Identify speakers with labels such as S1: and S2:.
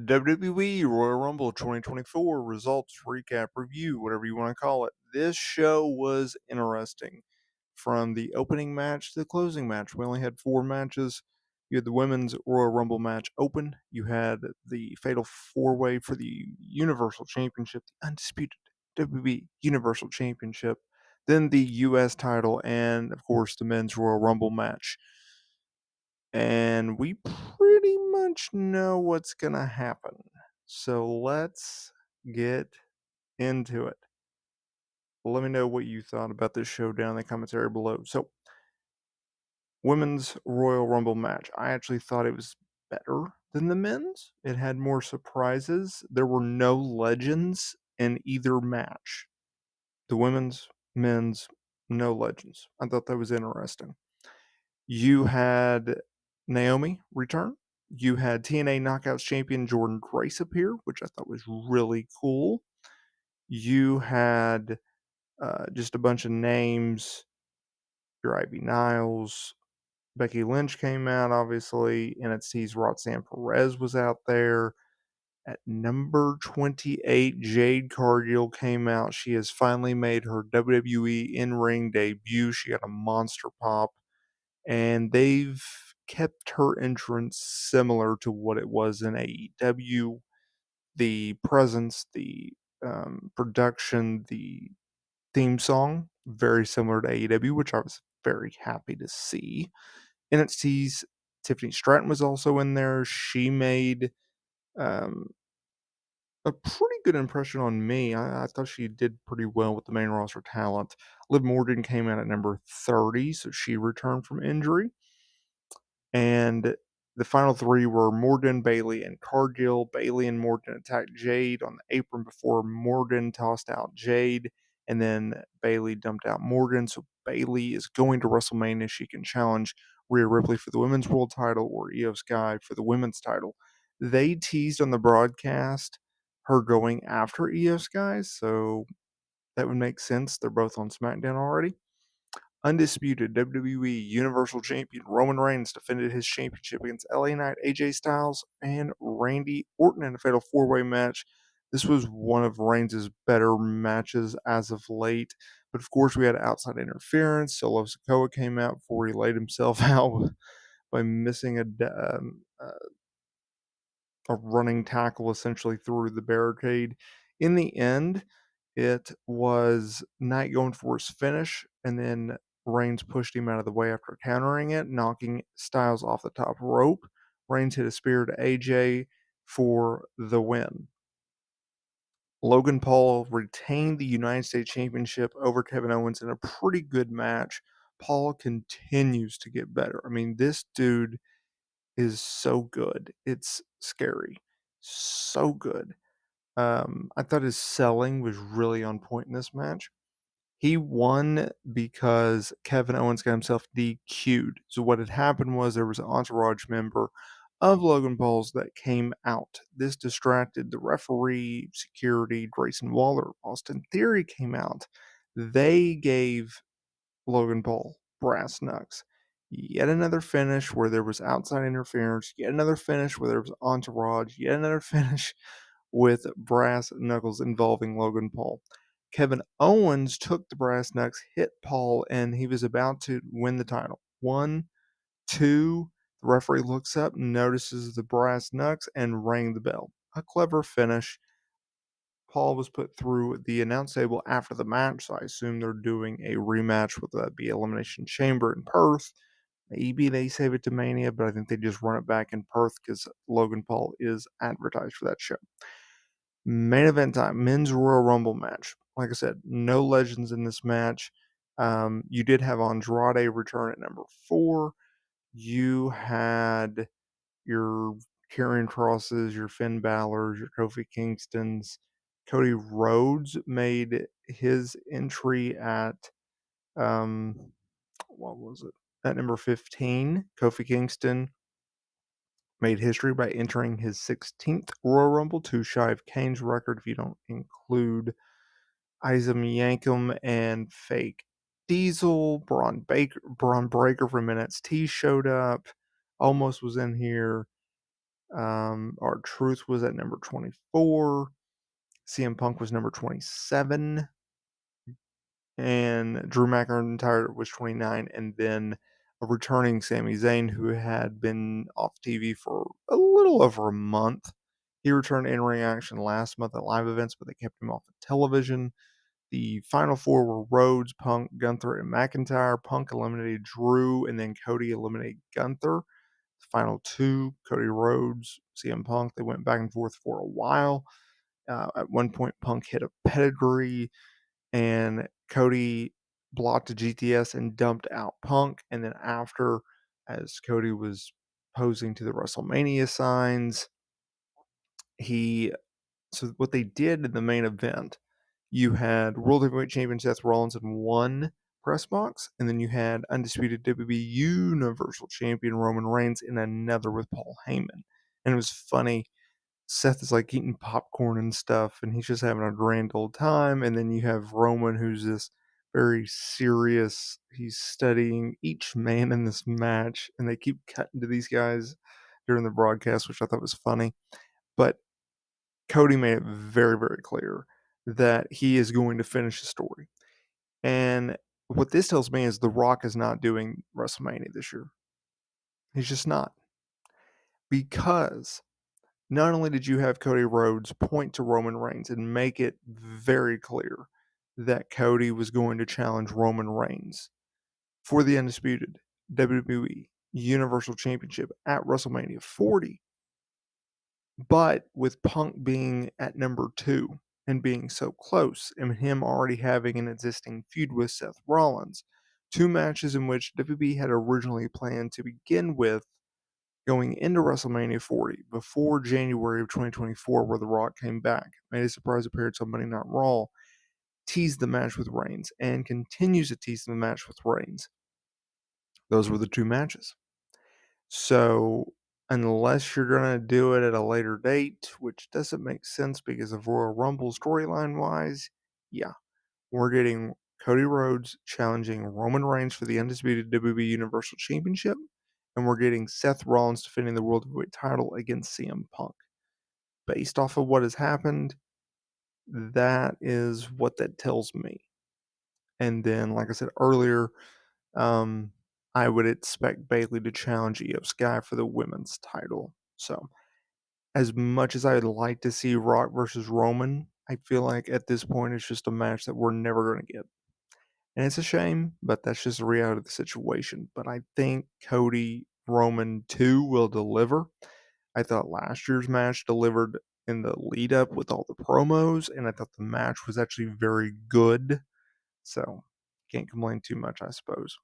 S1: WWE Royal Rumble 2024 results recap review, whatever you want to call it. This show was interesting. From the opening match to the closing match, we only had four matches. You had the women's Royal Rumble match open. You had the fatal four-way for the Universal Championship, the undisputed WWE Universal Championship, then the U.S. title, and of course the men's Royal Rumble match. And we pretty much know what's going to happen. So let's get into it. Let me know what you thought about this show down in the commentary below. So, women's Royal Rumble match. I actually thought it was better than the men's. It had more surprises. There were no legends in either match. The women's, men's, no legends. I thought that was interesting. You had Naomi return. You had TNA Knockouts champion Jordan Grace appear, which I thought was really cool. You had just a bunch of names. Your Ivy Niles, Becky Lynch came out, obviously. NXT's Roxanne Perez was out there. At number 28, Jade Cargill came out. She has finally made her WWE in-ring debut. She got a monster pop. And they've kept her entrance similar to what it was in AEW. The presence, the production, the theme song, very similar to AEW, which I was very happy to see. NXT's Tiffany Stratton was also in there. She made um, a pretty good impression on me. I thought she did pretty well with the main roster talent. Liv Morgan came out at number 30, so she returned from injury. And the final three were Morgan, Bailey, and Cargill. Bailey and Morgan attacked Jade on the apron before Morgan tossed out Jade, and then Bailey dumped out Morgan. So Bailey is going to WrestleMania. She can challenge Rhea Ripley for the women's world title or Io Sky for the women's title. They teased on the broadcast her going after Io Sky, so that would make sense. They're both on SmackDown already. Undisputed WWE Universal Champion Roman Reigns defended his championship against LA Knight, AJ Styles, and Randy Orton in a fatal four-way match. This was one of Reigns' better matches as of late, but of course we had outside interference. Solo Sikoa came out before he laid himself out by missing a running tackle essentially through the barricade. In the end, it was Knight going for his finish, and then Reigns pushed him out of the way after countering it, knocking Styles off the top rope. Reigns hit a spear to AJ for the win. Logan Paul retained the United States Championship over Kevin Owens in a pretty good match. Paul continues to get better. I mean, this dude is so good. It's scary. So good. I thought his selling was really on point in this match. He won because Kevin Owens got himself DQ'd. So what had happened was there was an entourage member of Logan Paul's that came out. This distracted the referee, security, Grayson Waller, Austin Theory came out. They gave Logan Paul brass knucks. Yet another finish where there was outside interference. Yet another finish where there was entourage. Yet another finish with brass knuckles involving Logan Paul. Kevin Owens took the brass knucks, hit Paul, and he was about to win the title. 1, 2. The referee looks up, notices the brass knucks, and rang the bell. A clever finish. Paul was put through the announce table after the match, so I assume they're doing a rematch with the Elimination Chamber in Perth. Maybe they save it to Mania, but I think they just run it back in Perth because Logan Paul is advertised for that show. Main event time, men's Royal Rumble match. Like I said, no legends in this match. You did have Andrade return at number 4. You had your Karrion Crosses, your Finn Balor's, your Kofi Kingston's. Cody Rhodes made his entry at what was it? At number 15. Kofi Kingston made history by entering his 16th Royal Rumble, too shy of Kane's record if you don't include Isam Yankum and Fake Diesel. Braun Breaker from NXT showed up, almost was in here. R-Truth was at number 24. CM Punk was number 27. And Drew McIntyre was 29. And then a returning Sami Zayn, who had been off TV for a little over a month. He returned in-ring action last month at live events, but they kept him off of television. The final four were Rhodes, Punk, Gunther, and McIntyre. Punk eliminated Drew, and then Cody eliminated Gunther. The final two, Cody Rhodes, CM Punk, they went back and forth for a while. At one point, Punk hit a pedigree, and Cody blocked a GTS and dumped out Punk. And then after, as Cody was posing to the WrestleMania signs, so what they did in the main event, you had World Heavyweight Champion Seth Rollins in one press box, and then you had undisputed WWE Universal Champion Roman Reigns in another with Paul Heyman. And it was funny. Seth is like eating popcorn and stuff, and he's just having a grand old time. And then you have Roman, who's this very serious. He's studying each man in this match, and they keep cutting to these guys during the broadcast, which I thought was funny. But Cody made it very, very clear that he is going to finish the story. And what this tells me is The Rock is not doing WrestleMania this year. He's just not. Because not only did you have Cody Rhodes point to Roman Reigns and make it very clear that Cody was going to challenge Roman Reigns for the undisputed WWE Universal Championship at WrestleMania 40, but with Punk being at number 2 and being so close, and him already having an existing feud with Seth Rollins, two matches in which WWE had originally planned to begin with going into WrestleMania 40 before January of 2024, where The Rock came back, made a surprise appearance on Monday Night Raw, teased the match with Reigns, and continues to tease the match with Reigns. Those were the two matches. So unless you're going to do it at a later date, which doesn't make sense because of Royal Rumble storyline wise, yeah, we're getting Cody Rhodes challenging Roman Reigns for the undisputed WWE Universal Championship, and we're getting Seth Rollins defending the World Heavyweight title against CM Punk. Based off of what has happened, that is what that tells me. And then, like I said earlier, I would expect Bayley to challenge Io Sky for the women's title. So, as much as I'd like to see Rock versus Roman, I feel like at this point it's just a match that we're never going to get. And it's a shame, but that's just the reality of the situation. But I think Cody Roman 2 will deliver. I thought last year's match delivered in the lead up with all the promos, and I thought the match was actually very good. So, can't complain too much, I suppose.